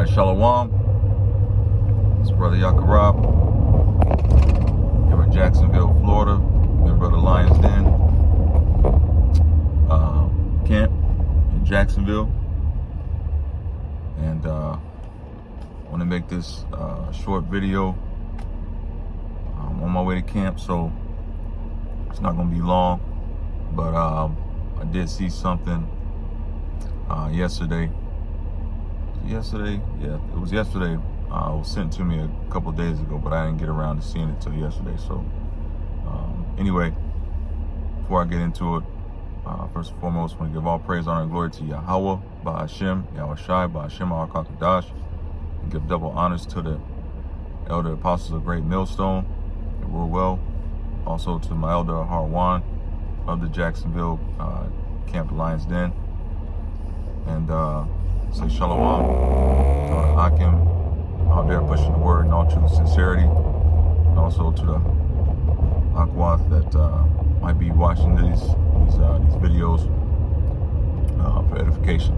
Right, Shalom. It's Brother Yakarab here in Jacksonville, Florida. In Brother Lion's Den camp in Jacksonville. And I want to make this short video. I'm on my way to camp, so it's not going to be long. But I did see something yesterday. Yeah, it was yesterday. It was sent to me a couple days ago, but I didn't get around to seeing it till yesterday. So anyway, before I get into it, first and foremost, I want to give all praise, honor, and glory to Yahweh, Ba'ashem, Yahweh Shai, Ba'ashem, Al-Kakadash, and give double honors to the elder apostles of Great Millstone, that rule well. Also to my elder Harwan of the Jacksonville Camp Lion's Den. And say shalom to Akim out there pushing the word in all truth and sincerity, and also to the Akwath that might be watching these videos for edification.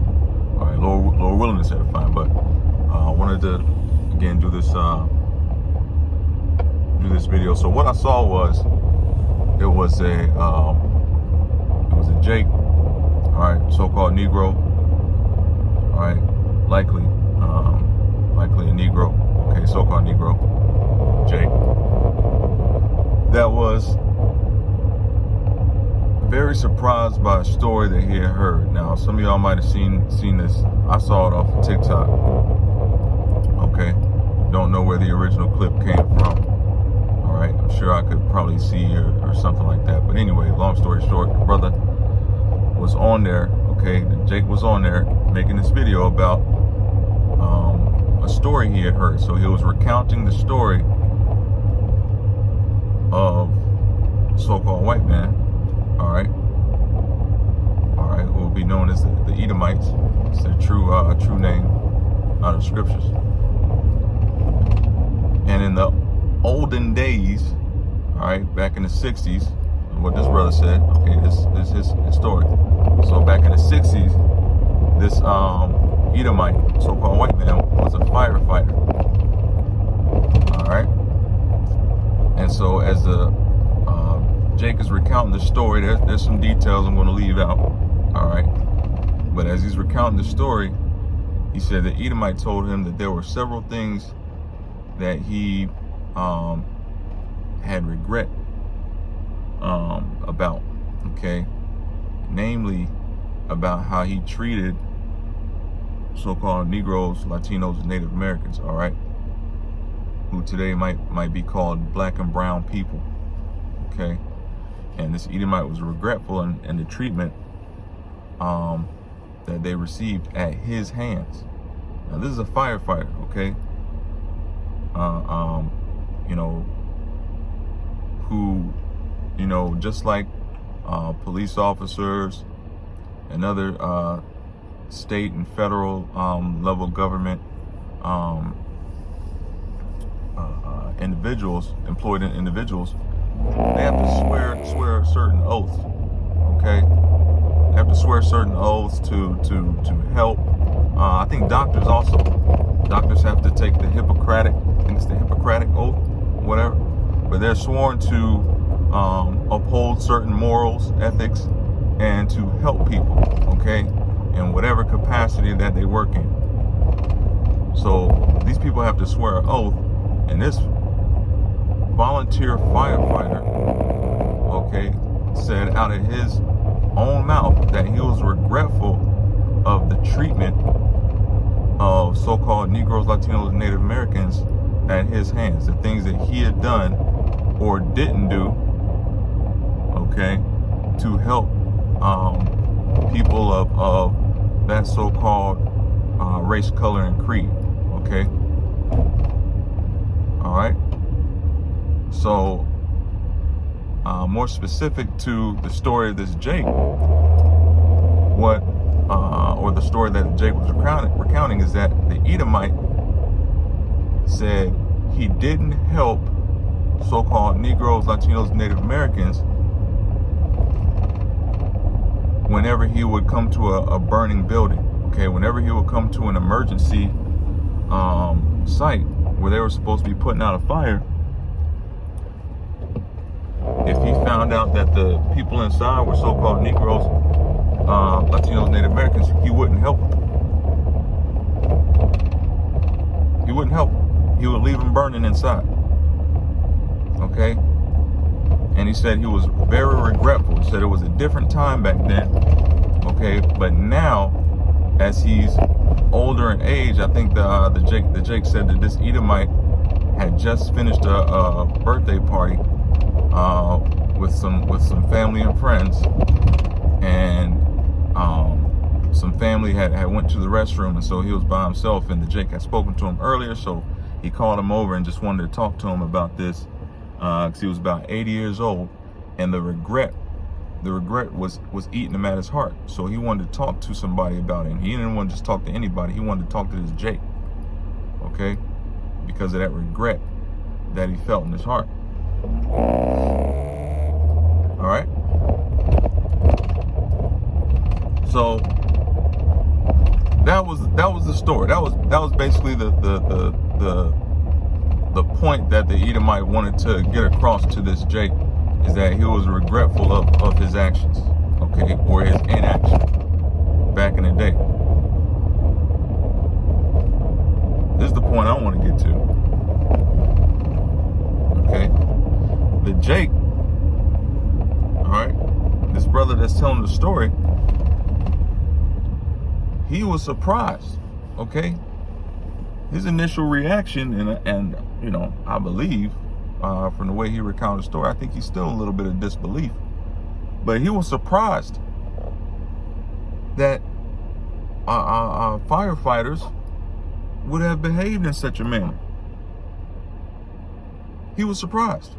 All right, Lord willing, it's edifying. But I wanted to again do this video. So what I saw was it was a Jake, all right, so-called Negro. All right, likely a Negro, okay, so-called Negro, Jake, that was very surprised by a story that he had heard. Now, some of y'all might have seen this. I saw it off of TikTok, okay? Don't know where the original clip came from, all right? I'm sure I could probably see or something like that. But anyway, long story short, the brother was on there, okay? Jake was on there making this video about a story he had heard. So he was recounting the story of so-called white man, all right, who will be known as the Edomites. It's their true name out of scriptures. And in the olden days, all right, back in the 60s, what this brother said, okay, this is his story. So back in the 60s, this Edomite, so-called white man, was a firefighter. All right. And so as Jake is recounting the story, there's some details I'm going to leave out. All right. But as he's recounting the story, he said that Edomite told him that there were several things that he had regret about, okay, namely about how he treated so-called Negroes, Latinos, and Native Americans, all right, who today might be called black and brown people, okay. And this Edomite was regretful in the treatment that they received at his hands. Now, this is a firefighter, okay, you know, who, you know, just like police officers and other state and federal level government individuals, employed individuals, they have to swear certain oaths, okay? They have to swear certain oaths to help. I think doctors also. Doctors have to take the Hippocratic, I think it's the Hippocratic oath, whatever. But they're sworn to uphold certain morals, ethics, and to help people, okay, in whatever capacity that they work in. So these people have to swear an oath, and this volunteer firefighter, okay, said out of his own mouth that he was regretful of the treatment of so-called Negroes, Latinos, and Native Americans at his hands, the things that he had done or didn't do, okay, to help people of that so-called race, color, and creed, okay? All right? So, more specific to the story of this Jake, or the story that Jake was recounting is that the Edomite said he didn't help so-called Negroes, Latinos, Native Americans whenever he would come to a burning building, okay? Whenever he would come to an emergency site where they were supposed to be putting out a fire, if he found out that the people inside were so-called Negroes, Latinos, Native Americans, he wouldn't help them. He wouldn't help them. He would leave them burning inside. Okay? And he said he was very regretful. He said it was a different time back then. Okay? But now, as he's older in age, I think the Jake said that this Edomite had just finished a birthday party with some family and friends, and some family had went to the restroom, and so he was by himself, and the Jake had spoken to him earlier, so he called him over and just wanted to talk to him about this, because he was about 80 years old, and the regret was eating him at his heart. So he wanted to talk to somebody about it, and he didn't want to just talk to anybody. He wanted to talk to this Jake, okay, because of that regret that he felt in his heart. All right. So that was the story. That was basically the point that the Edomite wanted to get across to this Jake, is that he was regretful of his actions, okay, or his inaction back in the day. This is the point I want to get to. Okay, the Jake, all right, this brother that's telling the story, he was surprised, okay? His initial reaction, and you know, I believe, from the way he recounted the story, I think he's still a little bit of disbelief. But he was surprised that firefighters would have behaved in such a manner. He was surprised.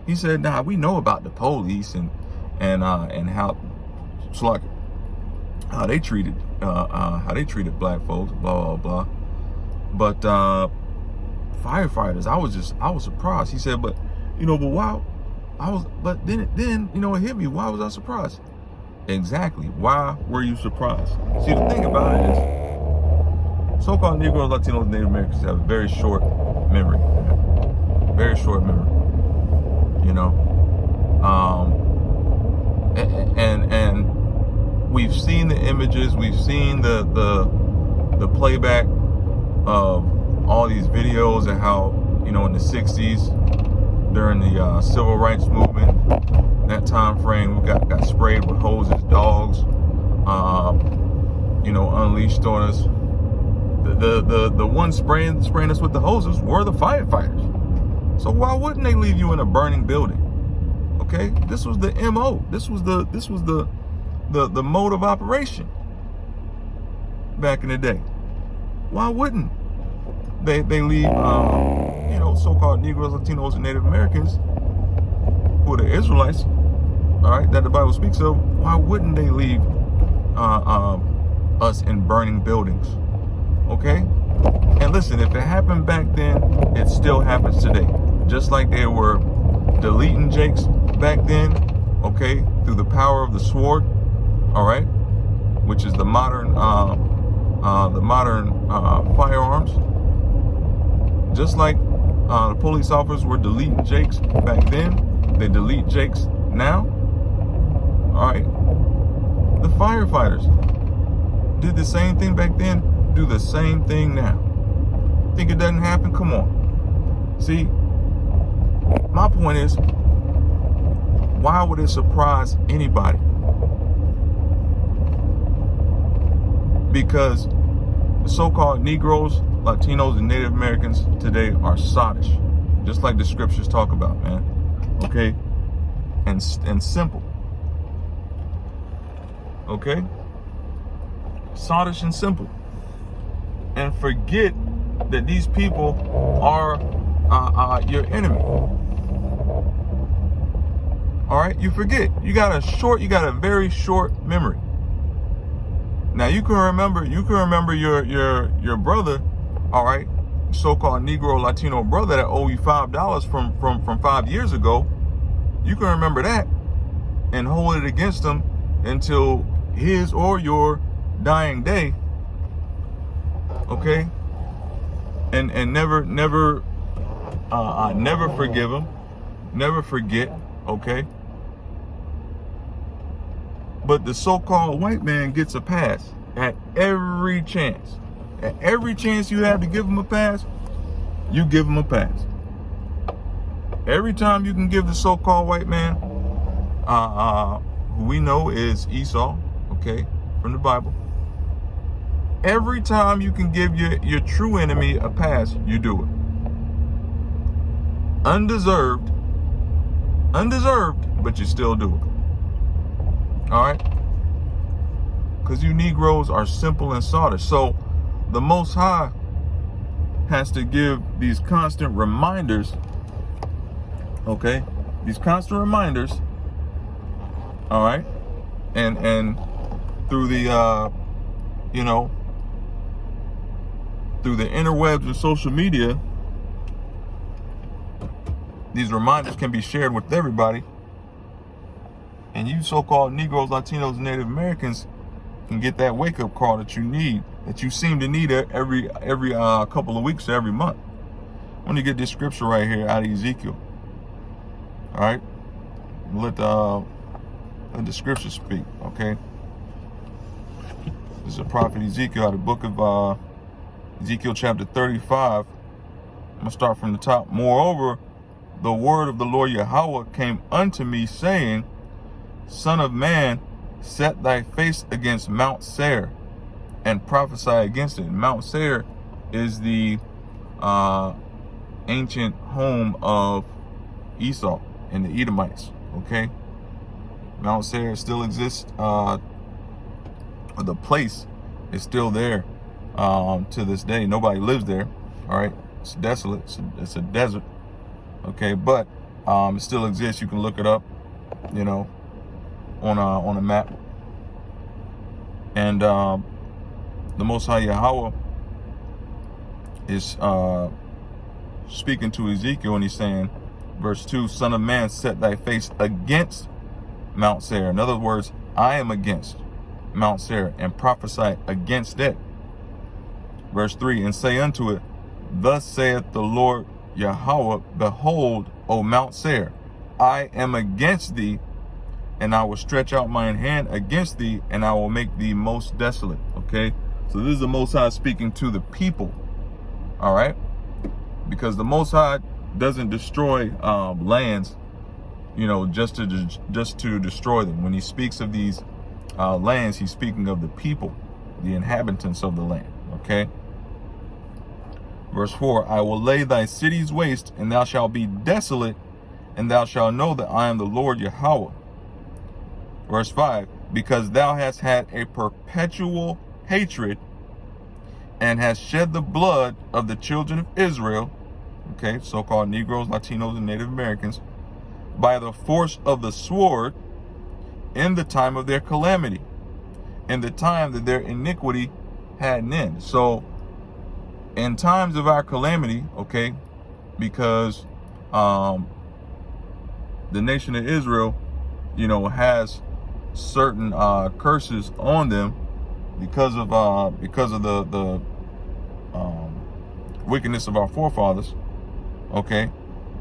He said, "Nah, we know about the police and how it's like how they treated black folks, blah blah blah. But firefighters, I was surprised." He said, "But why? But then you know, it hit me. Why was I surprised?" Exactly. Why were you surprised? See, the thing about it is, so-called Negroes, Latinos, Native Americans have a very short memory. Very short memory. You know, and we've seen the images, we've seen the playback of all these videos, and how, in the 60s, during the civil rights movement, that time frame, we got sprayed with hoses, dogs, unleashed on us. The ones spraying us with the hoses were the firefighters. So why wouldn't they leave you in a burning building? Okay, this was the MO. This was the mode of operation back in the day. Why wouldn't they leave so-called Negroes, Latinos, and Native Americans, who are the Israelites, all right, that the Bible speaks of? Why wouldn't they leave us in burning buildings? Okay? And listen, if it happened back then, it still happens today. Just like they were deleting Jakes back then, okay, through the power of the sword, all right, which is the modern firearms. Just like the police officers were deleting Jakes back then, they delete Jakes now. All right, the firefighters did the same thing back then, do the same thing now. Think it doesn't happen? Come on. See, my point is, why would it surprise anybody? Because the so-called Negroes, Latinos, and Native Americans today are sottish, just like the scriptures talk about, man. Okay, and simple. Okay, sottish and simple, and forget that these people are your enemy. All right, you forget. You got a very short memory. Now you can remember your brother, all right, so-called Negro Latino brother that owe you $5 from 5 years ago. You can remember that and hold it against him until his or your dying day. Okay? and never forgive them, never forget, okay? But the so-called white man gets a pass at every chance. At every chance you have to give him a pass, you give him a pass. Every time you can give the so-called white man, who we know is Esau, okay, from the Bible. Every time you can give your true enemy a pass, you do it. Undeserved, but you still do it. All right? Because you Negroes are simple and solid. So the Most High has to give these constant reminders, okay? These constant reminders, all right? And through the, through the interwebs and social media, these reminders can be shared with everybody. And you so-called Negroes, Latinos, and Native Americans can get that wake-up call that you need, that you seem to need every couple of weeks or every month. I'm going to get this scripture right here out of Ezekiel. All right? Let the scripture speak, okay? This is a prophet Ezekiel out of the book of Ezekiel chapter 35. I'm going to start from the top. Moreover, the word of the Lord Yahweh came unto me, saying, Son of man, set thy face against Mount Seir, and prophesy against it. Mount Seir is the ancient home of Esau and the Edomites, okay? Mount Seir still exists. The place is still there to this day. Nobody lives there, all right? It's desolate. It's a desert, okay? But it still exists. You can look it up, on a map. And the Most High Yahweh is speaking to Ezekiel, and he's saying, verse 2, Son of man, set thy face against Mount Seir. In other words, I am against Mount Seir, and prophesy against it. Verse 3, and say unto it, Thus saith the Lord Yahweh, Behold, O Mount Seir, I am against thee, and I will stretch out mine hand against thee, and I will make thee most desolate. Okay, so this is the Most High speaking to the people. All right, because the Most High doesn't destroy lands, just to destroy them. When he speaks of these lands, he's speaking of the people, the inhabitants of the land. Okay. Verse 4, I will lay thy cities waste, and thou shalt be desolate, and thou shalt know that I am the Lord Yahweh. Verse 5, because thou hast had a perpetual hatred, and hast shed the blood of the children of Israel, okay, so-called Negroes, Latinos, and Native Americans, by the force of the sword, in the time of their calamity, in the time that their iniquity had an end. So, in times of our calamity, okay, because the nation of Israel, has certain curses on them because of the wickedness of our forefathers, okay.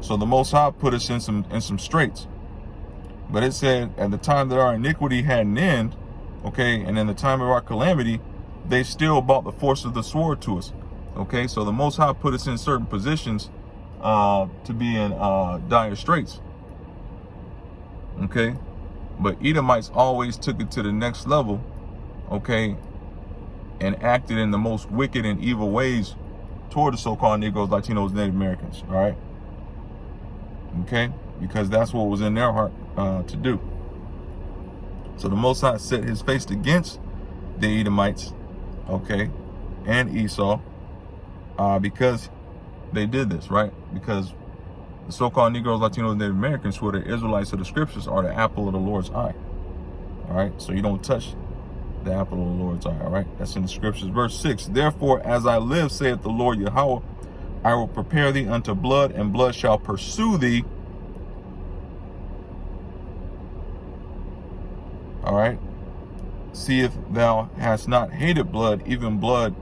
So the Most High put us in some straits. But it said at the time that our iniquity had an end, okay, and in the time of our calamity, they still brought the force of the sword to us. Okay, so the Most High put us in certain positions to be in dire straits. Okay, but Edomites always took it to the next level, okay, and acted in the most wicked and evil ways toward the so-called Negroes, Latinos, Native Americans, all right? Okay, because that's what was in their heart to do. So the Most High set his face against the Edomites, okay, and Esau, because they did this, right? Because the so-called Negroes, Latinos, Native Americans, who are the Israelites of the scriptures, are the apple of the Lord's eye. All right, so you don't touch the apple of the Lord's eye. All right, that's in the scriptures. Verse 6, therefore, as I live, saith the Lord Yahweh, I will prepare thee unto blood, and blood shall pursue thee. All right, see if thou hast not hated blood, even blood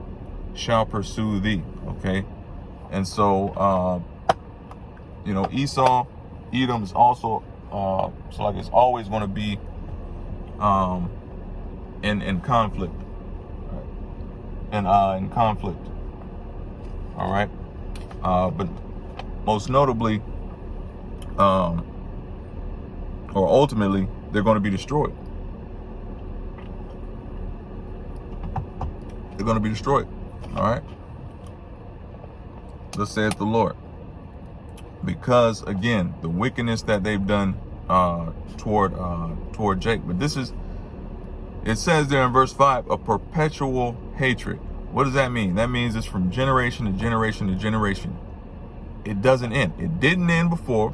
shall pursue thee. Okay, And so, you know, Esau, Edom is also, so like it's always going to be in conflict, right? And in conflict, all right. But most notably, or ultimately, they're going to be destroyed. They're going to be destroyed, all right. Thus saith the Lord. Because again, the wickedness that they've done toward Jacob. But this is, it says there in verse 5, a perpetual hatred. What does that mean? That means it's from generation to generation to generation. It doesn't end. It didn't end before.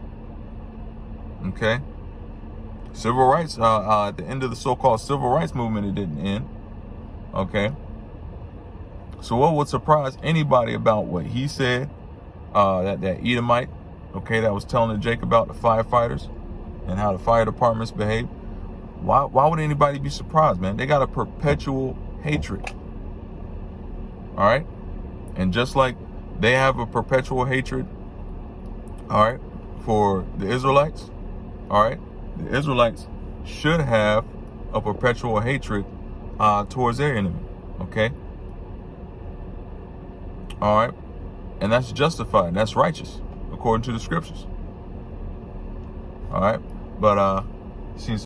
Okay. Civil rights, at the end of the so-called civil rights movement, it didn't end. Okay. So what would surprise anybody about what he said? That Edomite, okay, that was telling Jake about the firefighters and how the fire departments behave. Why would anybody be surprised, man? They got a perpetual hatred. All right. And just like they have a perpetual hatred, all right, for the Israelites, all right, the Israelites should have a perpetual hatred towards their enemy. Okay. All right. And that's justified. That's righteous according to the scriptures. All right. But seems